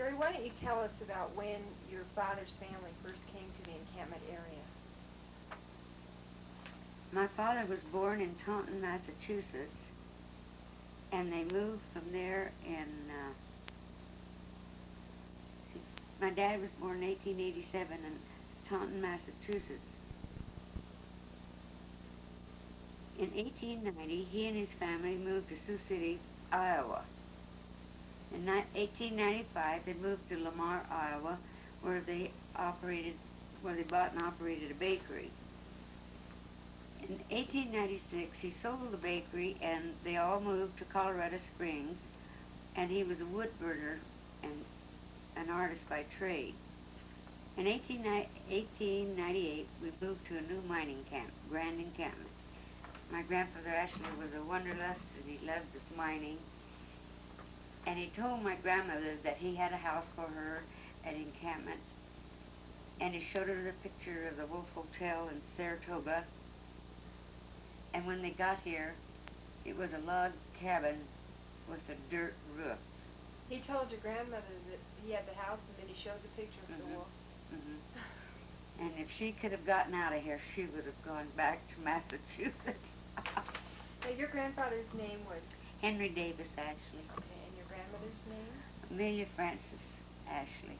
Gerry, why don't you tell us about when your father's family first came to the encampment area? My father was born in Taunton, Massachusetts, and they moved from there in, see, my dad was born in 1887 in Taunton, Massachusetts. In 1890, he and his family moved to Sioux City, Iowa. In 1895, they moved to Lamar, Iowa, where where they bought and operated a bakery. In 1896, he sold the bakery and they all moved to Colorado Springs, and he was a woodburner and an artist by trade. In 1898, we moved to a new mining camp, Grand Encampment. My grandfather actually was a wanderlust and he loved this mining. And he told my grandmother that he had a house for her at Encampment. And he showed her the picture of the Wolf Hotel in Saratoga. And when they got here, it was a log cabin with a dirt roof. He told your grandmother that he had the house and then he showed the picture of the wolf. And if she could have gotten out of here, she would have gone back to Massachusetts. Now, your grandfather's name was? Henry Davis Ashley. Okay, and your grandmother's name? Amelia Francis Ashley.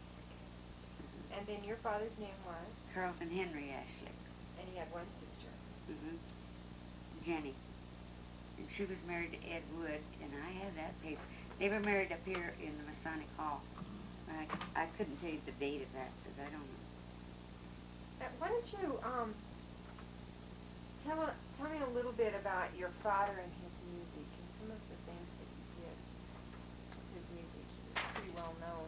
And then your father's name was? Carlton Henry Ashley. And he had one sister? Jenny. And she was married to Ed Wood, and I have that paper. They were married up here in the Masonic Hall. I couldn't tell you the date of that because I don't know. Why don't you tell me a little bit about your father and his music and some of the things that he did with his music. He was pretty well known.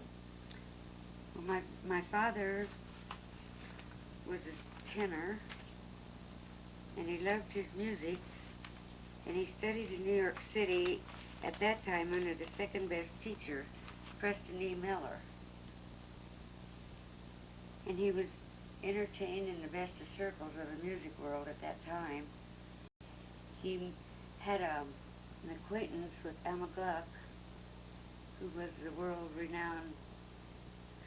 Well, my father was a tenor, and he loved his music, and he studied in New York City at that time under the second best teacher, Preston E. Miller. And he was entertained in the best of circles of the music world at that time. He had an acquaintance with Alma Gluck, who was the world-renowned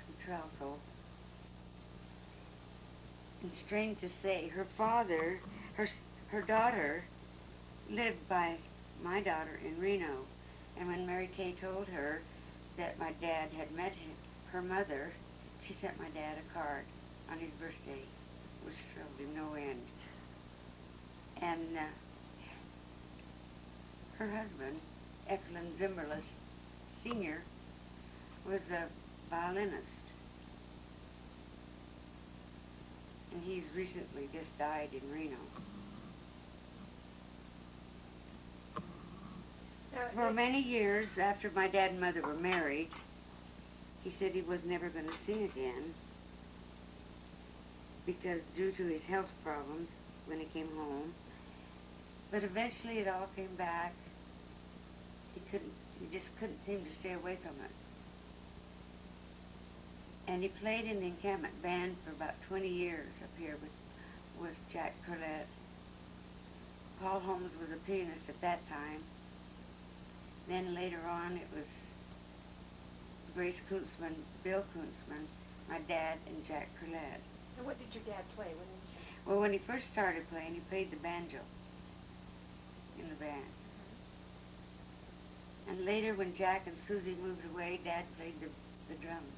contralto. And strange to say, her daughter lived by my daughter in Reno. And when Mary Kay told her that my dad had met her mother, she sent my dad a card on his birthday, which thrilled him no end. And her husband, Ephraim Zimmerlis Sr., was a violinist. And he's recently just died in Reno. For many years after my dad and mother were married, he said he was never going to sing again because due to his health problems when he came home. But eventually it all came back. He just couldn't seem to stay away from it. And he played in the encampment band for about 20 years up here with Jack Curlett. Paul Holmes was a pianist at that time. Then later on it was Grace Kuntzman, Bill Kuntzman, my dad, and Jack Curlett. And what did your dad play? What instrument? Well, when he first started playing, he played the banjo in the band. And later, when Jack and Susie moved away, Dad played the drums.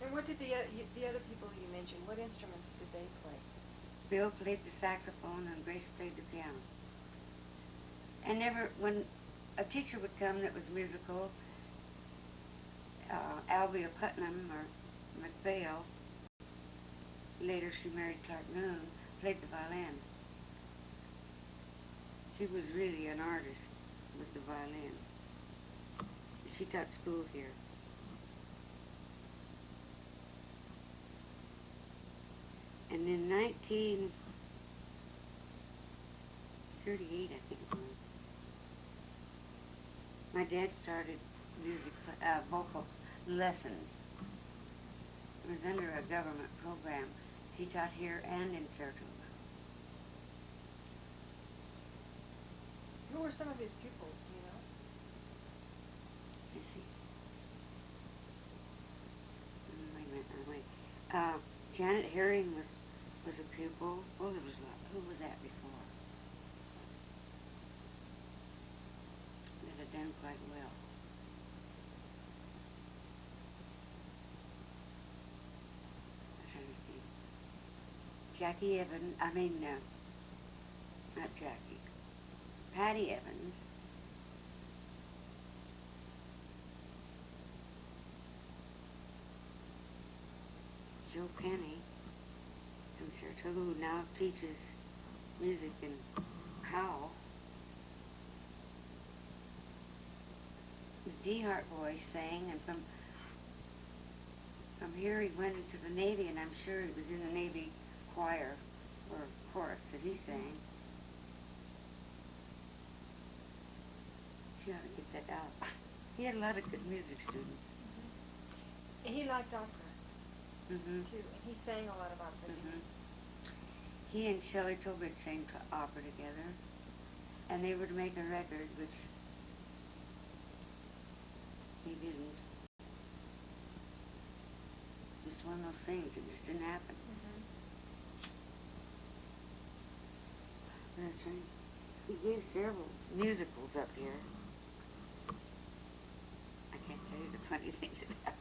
And what did the other people you mentioned, what instruments did they play? Bill played the saxophone and Grace played the piano. And when a teacher would come that was musical, Alvia Putnam or McPhail, later she married Clark Noon, played the violin. She was really an artist with the violin. She taught school here. And in 1938, I think it was, my dad started vocal lessons. It was under a government program. He taught here and in Saratoga. Who were some of his pupils, do you know? You see. Janet Herring was a pupil. Oh, there was a lot. Who was that before? That had done quite well. I'm trying to think. Jackie Evans. Not Jackie. Patty Evans. Joe Penny from Saratoga, who now teaches music in Powell. His D Hart boy sang, and from here he went into the Navy, and I'm sure he was in the Navy choir or chorus that he sang. She ought to get that out. He had a lot of good music students. And he liked opera, Mm-hmm. too, and he sang a lot of opera. Mm-hmm. He and Shelley Tobit sang opera together, and they were to make a record, which he didn't. Just one of those things, it just didn't happen. That's right. He gave several musicals up here. I can't tell you the funny things that happened.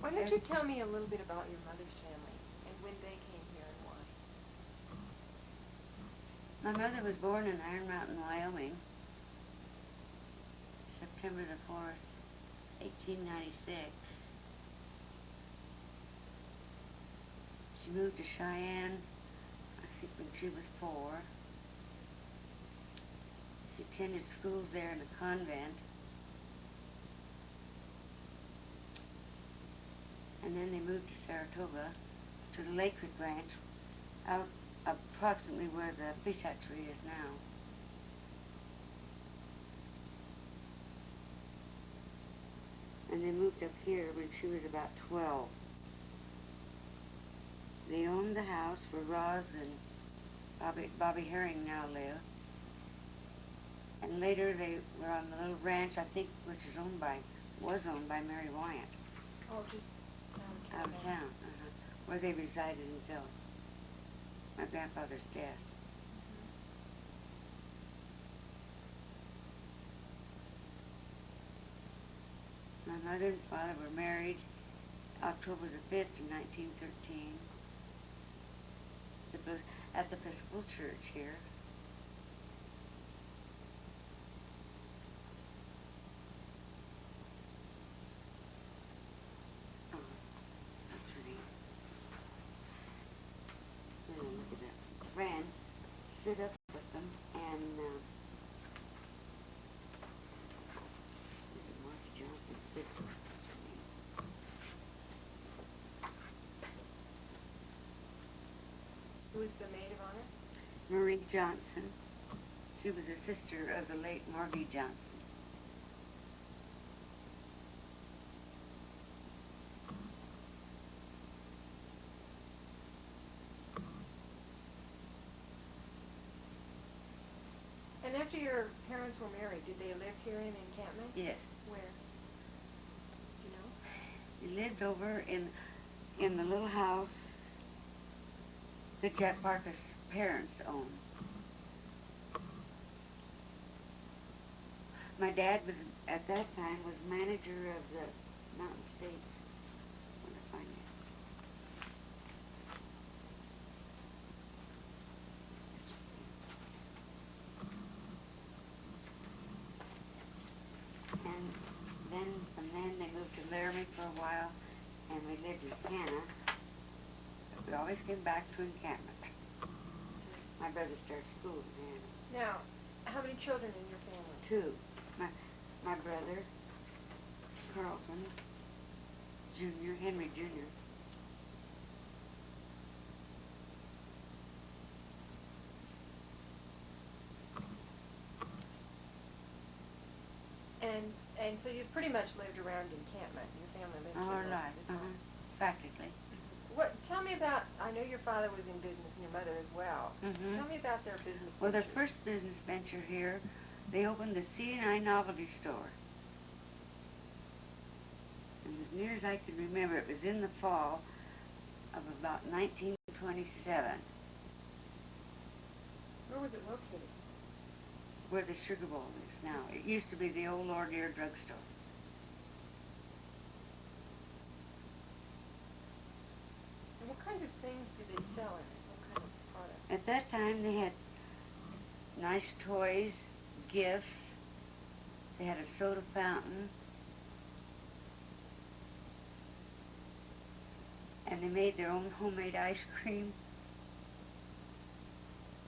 Why don't you tell me a little bit about your mother's family and when they came here and why? My mother was born in Iron Mountain, Wyoming, September the 4th, 1896. She moved to Cheyenne, I think, when she was 4. She attended schools there in a convent. And then they moved to Saratoga, to the Lake Creek Ranch, out approximately where the fish hatchery is now. And they moved up here when she was about 12. They owned the house where Roz and Bobby Herring now live. And later they were on the little ranch, I think, which was owned by Mary Wyant. Oh, just Out of town, where they resided until my grandfather's death. My mother and father were married October the 5th in 1913 at the Episcopal Church here. Oh, that's pretty. Look at that. Friend stood up with them, and this is Martha Johnson's sister. What's her name? who was the maid of honor? Marie Johnson. She was a sister of the late Margie Johnson. And after your parents were married, did they live here in Encampment? Yes. Where? Do you know? They lived over in the little house that Jack Parker's parents owned. My dad was, at that time, was manager of the Mountain States. I want to find it. And then, from then, they moved to Laramie for a while, and we lived in Canna. But we always came back to Encampment. My brother started school in Hannah. Now, how many children in your family? 2. My brother, Carlton Jr., Henry Jr. And so you pretty much lived around Encampment. Your family lived Our here life, most of the time. practically. Tell me about, I know your father was in business and your mother as well. Mm-hmm. Tell me about their business Well, their ventures. first business venture here, they opened the C&I Novelty Store. And as near as I can remember, it was in the fall of about 1927, Where was it located? where the Sugar Bowl is now. It used to be the old Lord Ear drugstore. And what kinds of things do they sell in it? What kind of products? At that time, they had nice toys, gifts. They had a soda fountain. And they made their own homemade ice cream.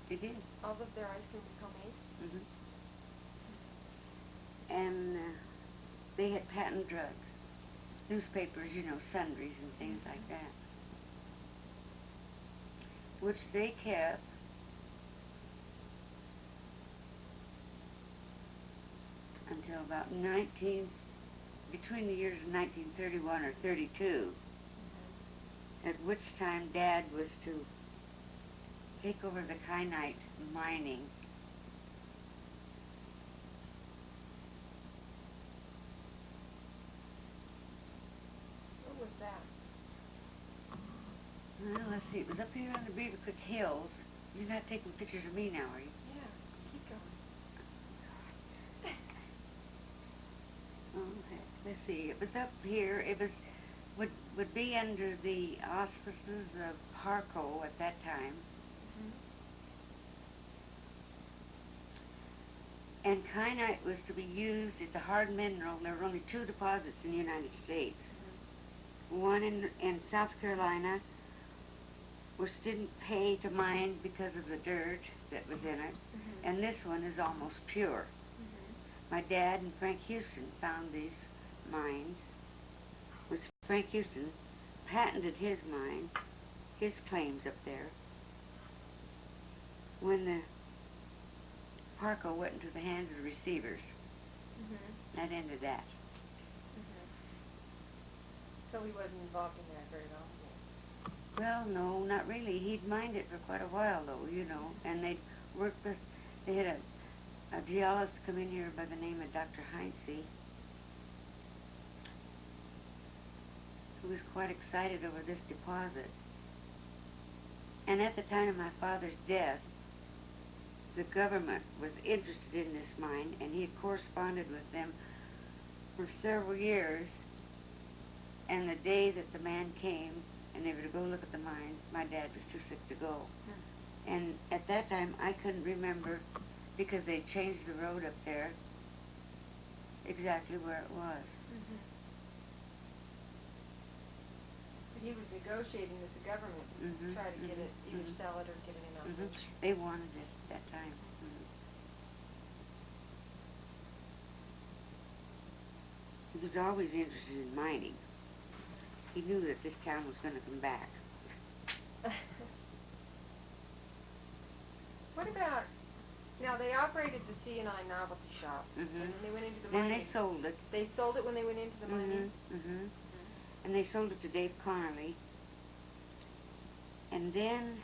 They did. All of their ice cream was homemade? And they had patent drugs. Newspapers, you know, sundries and things like that. Which they kept until about between the years of 1931 or 32, at which time Dad was to take over the kyanite mining. What was that? Well, let's see, it was up here on the Beaver Creek Hills. You're not taking pictures of me now, are you? Yeah, keep going. Okay, let's see, it was up here. It would be under the auspices of Harco at that time. And kyanite was to be used as a hard mineral. There were only two deposits in the United States. One in South Carolina, which didn't pay to mine because of the dirt that was in it. And this one is almost pure. My dad and Frank Houston found these mines, which Frank Houston patented his mine, his claims up there, when the Parco went into the hands of the receivers. That ended that. So he wasn't involved in that very long? Well, no, not really. He'd mined it for quite a while, though, you know, and they'd worked with, they had a geologist come in here by the name of Dr. Heinze, who was quite excited over this deposit. And at the time of my father's death, the government was interested in this mine, and he had corresponded with them for several years. And the day that the man came and they were to go look at the mines, my dad was too sick to go. And at that time, I couldn't remember, because they changed the road up there, exactly where it was. But he was negotiating with the government to try to get it, either sell it or get it in operation. They wanted it at that time. He was always interested in mining. He knew that this town was going to come back. What about, now they operated the C&I novelty shop, and then they went into the mining. Then they sold it. They sold it when they went into the mining? And they sold it to Dave Connerly. And then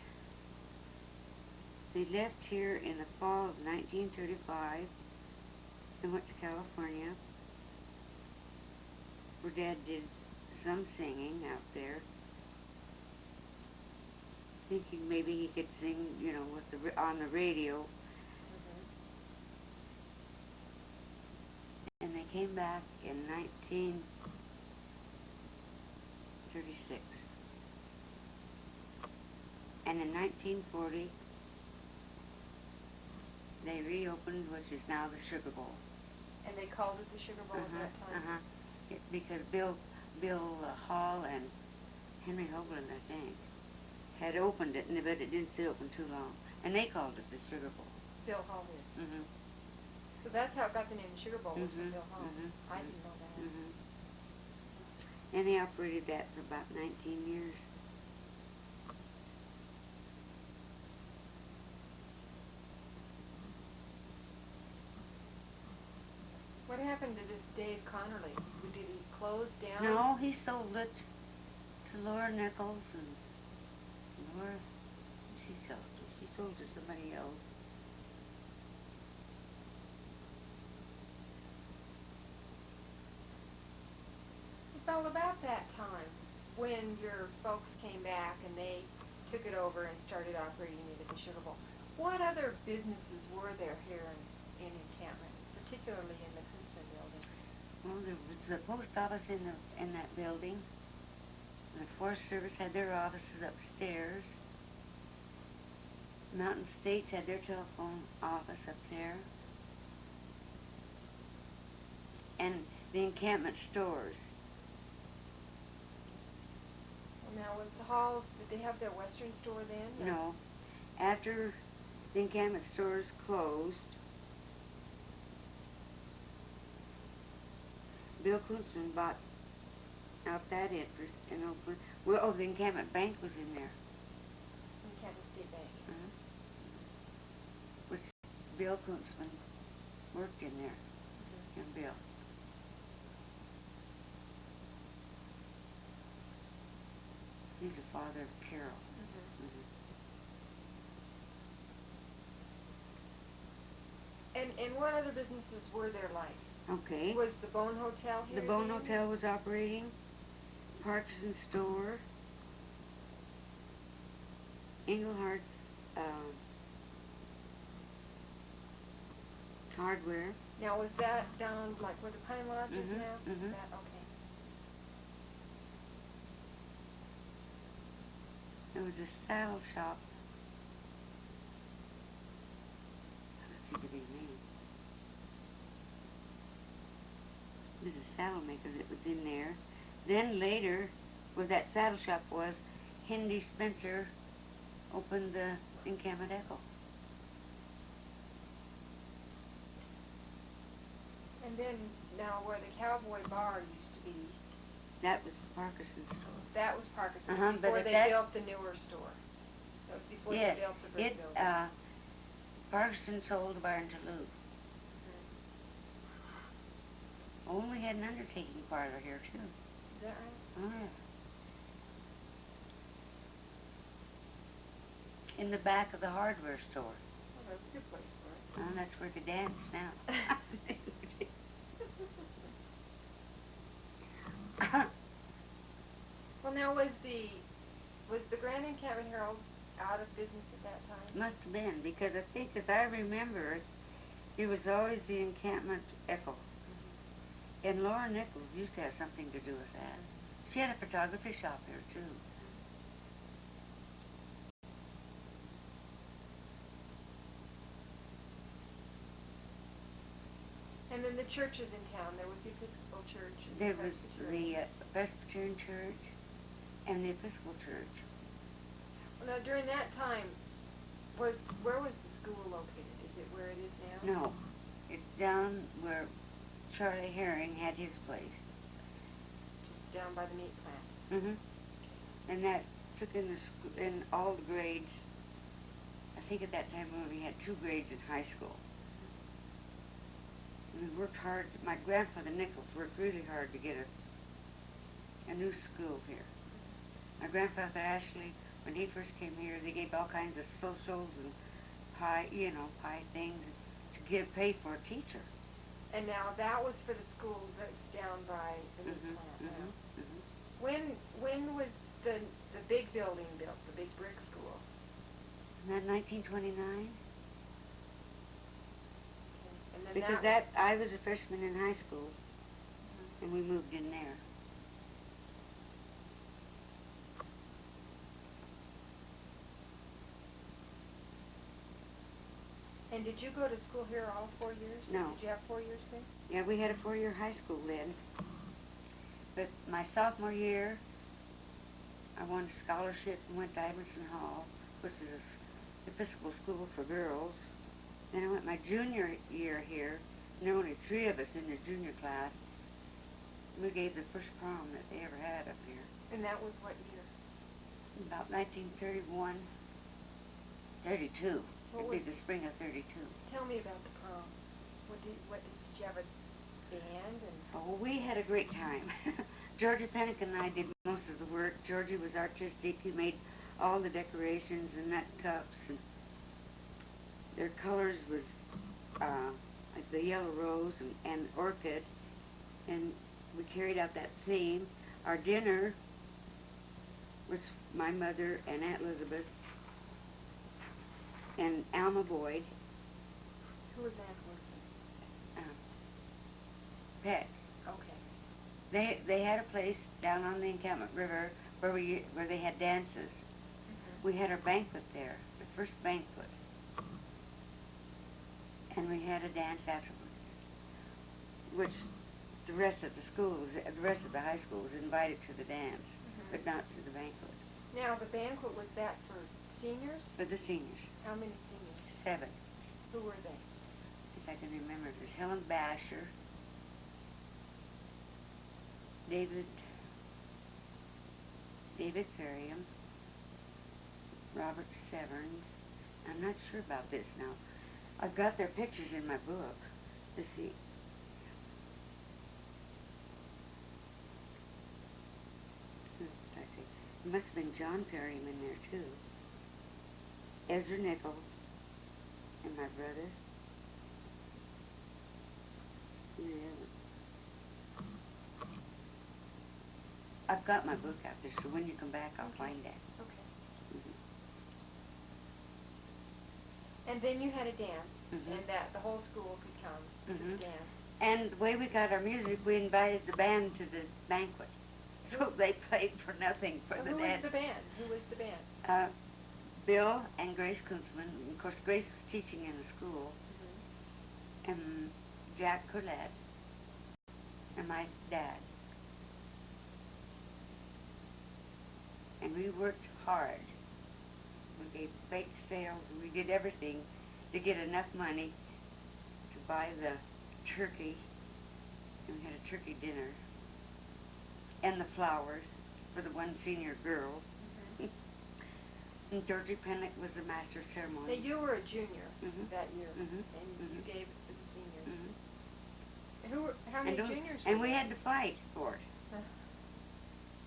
they left here in the fall of 1935 and went to California, where Dad did some singing out there, thinking maybe he could sing, you know, with on the radio. And they came back in 1936. And in 1940, they reopened, which is now the Sugar Bowl. And they called it the Sugar Bowl at that time? Because Bill Hall and Henry Hoagland, I think, had opened it, but it didn't stay open too long. And they called it the Sugar Bowl. Bill Hall did? So that's how it got the name Sugar Bowl, was from Bill Hall. I didn't know that. And they operated that for about 19 years. What happened to this Dave Connerly? Did he close down? No, he sold it to Laura Nichols, and Laura, she sold it to somebody else. all about that time when your folks came back and they took it over and started operating it at the Sugar Bowl. What other businesses were there here in Encampment, particularly in the Kunstmann building? Well, there was the post office in that building. And the Forest Service had their offices upstairs. Mountain States had their telephone office up there. And the encampment stores. Well, now, was the Halls, did they have their Western store then? No. After the encampment stores closed, Bill Kunstmann bought out that interest and opened. Well, oh, the encampment bank was in there. Encampment State Bank. Which Bill Kunstmann worked in there. And Bill. He's the father of Carol. And what other businesses were there like? Okay. Was the Bone Hotel here? The Bone then? Hotel was operating. Parkinson Store. Englehart's Hardware. Now, was that down like where the Pine Lodge is now? mhm. That, okay. There was a saddle shop. Let's see the big name. There's a saddle maker that was in there. Then later, where that saddle shop was, Hindy Spencer opened the Encampment Echo. And then, now where the Cowboy Bar used to be, That was Parkinson's store. that was Parkinson's But before at they that- built the newer store. That was before Yes, they built the brick it, building. Parkinson sold the bar in Toulouse. Oh, we had an undertaking parlor here, too. Is that right? Oh, yeah. In the back of the hardware store. Well, that's a good place for it. Oh, that's where they dance now. Well, now, was the Grand Encampment Herald out of business at that time? Must have been, because I think, as I remember it was always the Encampment Echo. And Laura Nichols used to have something to do with that. She had a photography shop here, too. And then the churches in town, there was the Episcopal Church. And There the was Presbyterian. the Presbyterian Church and the Episcopal Church. Well, now, during that time, where was the school located? Is it where it is now? No, it's down where Charlie Herring had his place. Just down by the meat plant. And that took in in all the grades. I think at that time we only had 2 grades in high school. And we worked hard. My grandfather Nichols worked really hard to get a new school here. My grandfather Ashley, when he first came here, they gave all kinds of socials and pie things to pay for a teacher. And now that was for the school that's down by the meat plant now. When was the big building built, the big brick school? Isn't that 1929? And then Because I was a freshman in high school, and we moved in there. And did you go to school here all 4 years? No. Did you have 4 years then? Yeah, we had a 4-year high school then. But my sophomore year, I won a scholarship and went to Iverson Hall, which is an Episcopal school for girls. Then I went my junior year here, and there were only 3 of us in the junior class. We gave the first prom that they ever had up here. And that was what year? About 1931, 32. It'd be the spring of 32. Tell me about the prom. Did you have a band? Oh, we had a great time. Georgie Pennick and I did most of the work. Georgie was artistic. He made all the decorations and nut cups. And their colors was like the yellow rose and orchid. And we carried out that theme. Our dinner was my mother and Aunt Elizabeth and Alma Boyd, Who was Aunt Elizabeth? um, Pet. Okay. They had a place down on the Encampment River where they had dances. Mm-hmm. We had our banquet there, the first banquet, and we had a dance afterwards, which the rest of the rest of the high school was invited to the dance, but not to the banquet. Now, the banquet, was that for seniors? For the seniors. How many seniors? 7. Who were they? If I can remember, it was Helen Basher, David Ferriam, Robert Severns. I'm not sure about this now. I've got their pictures in my book. Let's see. Let's see. It must have been John Perryman in there too. Ezra Nichols and my brother. Yeah. I've got my book out there, so when you come back, I'll find that. Okay. Mm-hmm. And then you had a dance, Mm-hmm. and that the whole school could come to the dance. And the way we got our music, we invited the band to the banquet. So they played for nothing for the dance. Who was the band? Who was the band? Bill and Grace Kunzman. Of course, Grace was teaching in the school. Mm-hmm. And Jack Collette. And my dad. And we worked hard. We gave bake sales. We did everything to get enough money to buy the turkey. And we had a turkey dinner. And the flowers for the one senior girl. And Georgie Pennick was the master of ceremony. Now, you were a junior that year, and you gave it to the seniors. How many juniors were And we there? had to fight for it.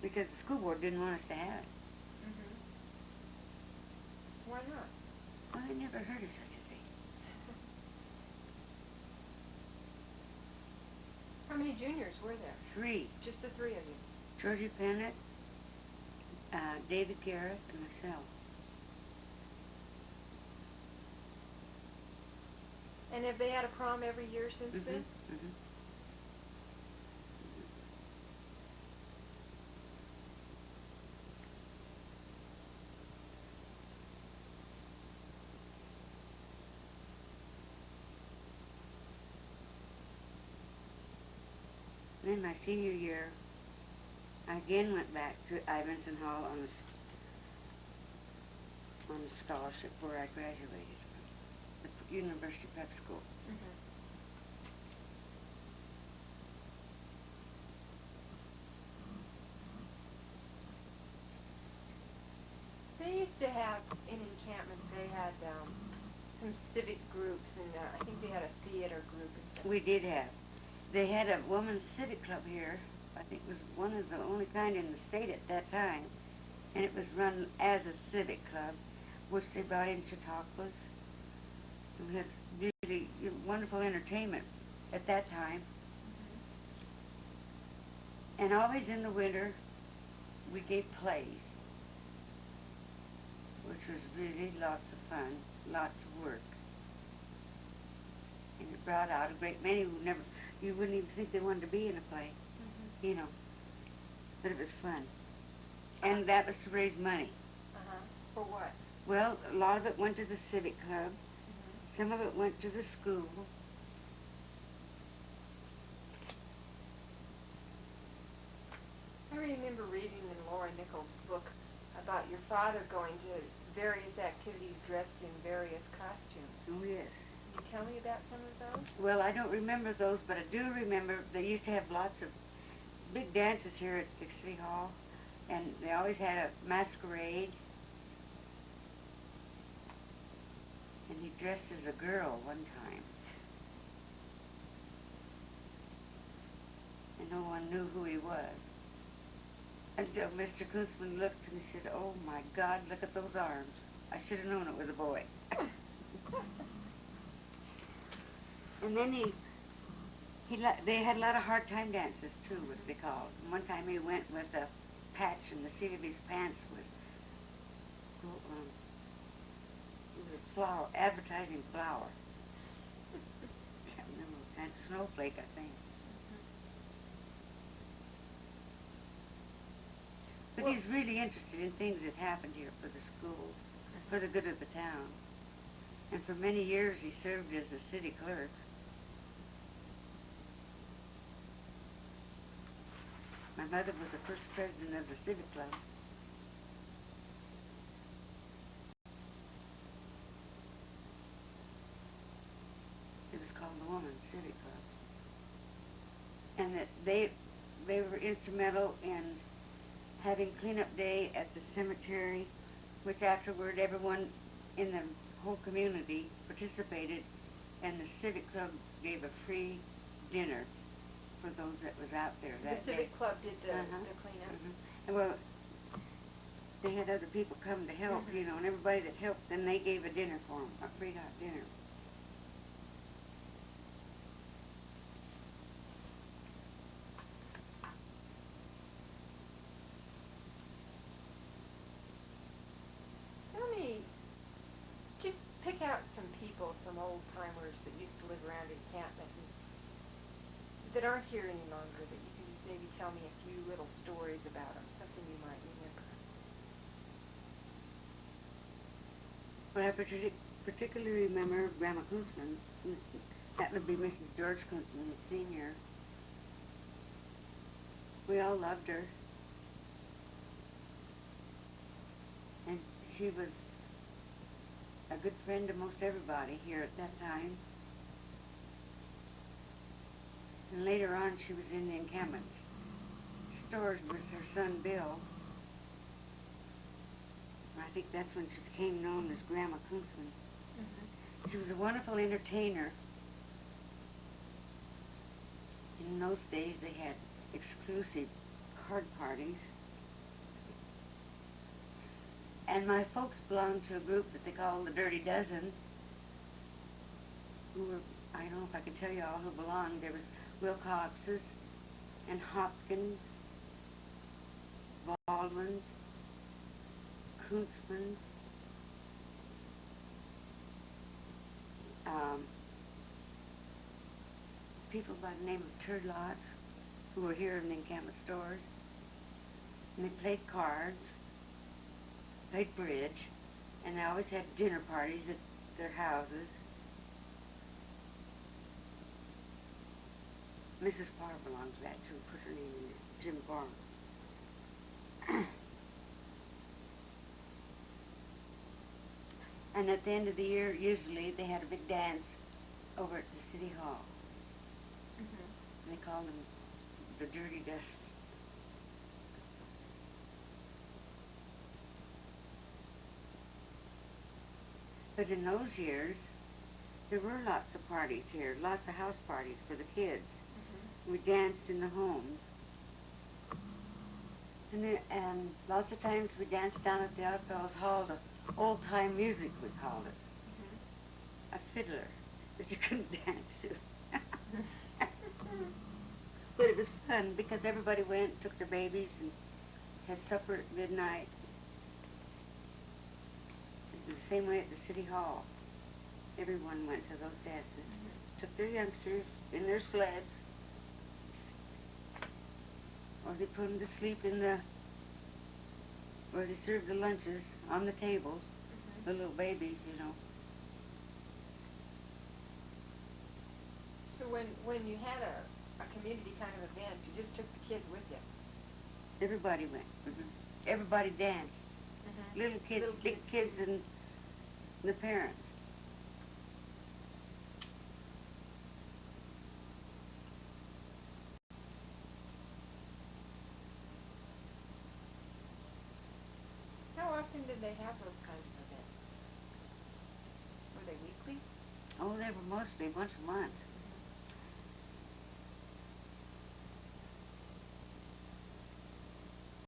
Because the school board didn't want us to have it. Why not? Well, I never heard of such a thing. How many juniors were there? 3. Just the 3 of you? Georgie Pennick, David Garrett, and myself. And have they had a prom every year since then? Then my senior year, I again went back to Ivinson Hall on a scholarship where I graduated from the University Prep School. They used to have, in encampments, they had some civic groups, and I think they had a theater group and stuff. We did have. They had a women's civic club here. I think it was one of the only kind in the state at that time. And it was run as a civic club, which they brought in chautauquas. We had really wonderful entertainment at that time. And always in the winter, we gave plays, which was really lots of fun, lots of work. And it brought out a great many who never, you wouldn't even think they wanted to be in a play, you know. But it was fun. And that was to raise money. For what? Well, a lot of it went to the civic club. Some of it went to the school. I remember reading in Laura Nichols' book about your father going to various activities dressed in various costumes. Oh, yes. Can you tell me about some of those? Well, I don't remember those, but I do remember they used to have lots of big dances here at the City Hall, and they always had a masquerade. And he dressed as a girl one time. And no one knew who he was. Until Mr. Kunzman looked and he said, "Oh my God, look at those arms. I should have known it was a boy." And then They had a lot of hard time dances too, what Mhm. they called. One time he went with a patch in the seat of his pants with it was a flower, advertising flower. Can't remember, and snowflake, I think. Mhm. But Well, he's really interested in things that happened here for the school, for the mhm. good of the town. And for many years he served as the city clerk. My mother was the first president of the civic club. It was called the Women's Civic Club. And that they were instrumental in having cleanup day at the cemetery, which afterward everyone in the whole community participated, and the civic club gave a free dinner for those that was out there The that day. civic club did Uh-huh. the cleanup. And well, they had other people come to help, Mhm. and everybody that helped, then they gave a dinner for them, a free hot dinner. Let me just pick out some people, some old timers that used to live around Encampment and that aren't here any longer. That you can just maybe tell me a few little stories about them, something you might remember. But I particularly remember Grandma Kunzman. That would be Mrs. George Kunzman, Senior. We all loved her, and she was a good friend to most everybody here at that time. And later on, she was in the encampment stores with her son Bill. And I think that's when she became known as Grandma Kunzman. Mhm. She was a wonderful entertainer. In those days, they had exclusive card parties. And my folks belonged to a group that they called the Dirty Dozen, who were, I don't know if I can tell you all who belonged. There was Wilcoxes and Hopkins, Baldwins, Kuntzmans, um, people by the name of Turdlots, who were here in the encampment stores. And they played cards, played bridge, and they always had dinner parties at their houses. Mrs. Parr belonged to that too, put her name in there, Jim Parr. And at the end of the year, usually, they had a big dance over at the City Hall. Mhm. And they called them the Dirty Dust. But in those years, there were lots of parties here, lots of house parties for the kids. Mhm. We danced in the homes. And lots of times we danced down at the Outlaws Hall to old-time music, we called it. Mhm. A fiddler that you couldn't dance to. Mhm. But it was fun because everybody went, took their babies, and had supper at midnight. It was the same way at the City Hall. Everyone went to those dances. Took their youngsters in their sleds, or they put them to sleep in where they served the lunches on the tables, the Mhm. little babies. So when you had a community kind of event, you just took the kids with you. Everybody went. Everybody danced. Little Mhm. kids, Little big kids kids, too. and the parents. How often did they have those kinds of events? Were they weekly? Oh, they were mostly once a month.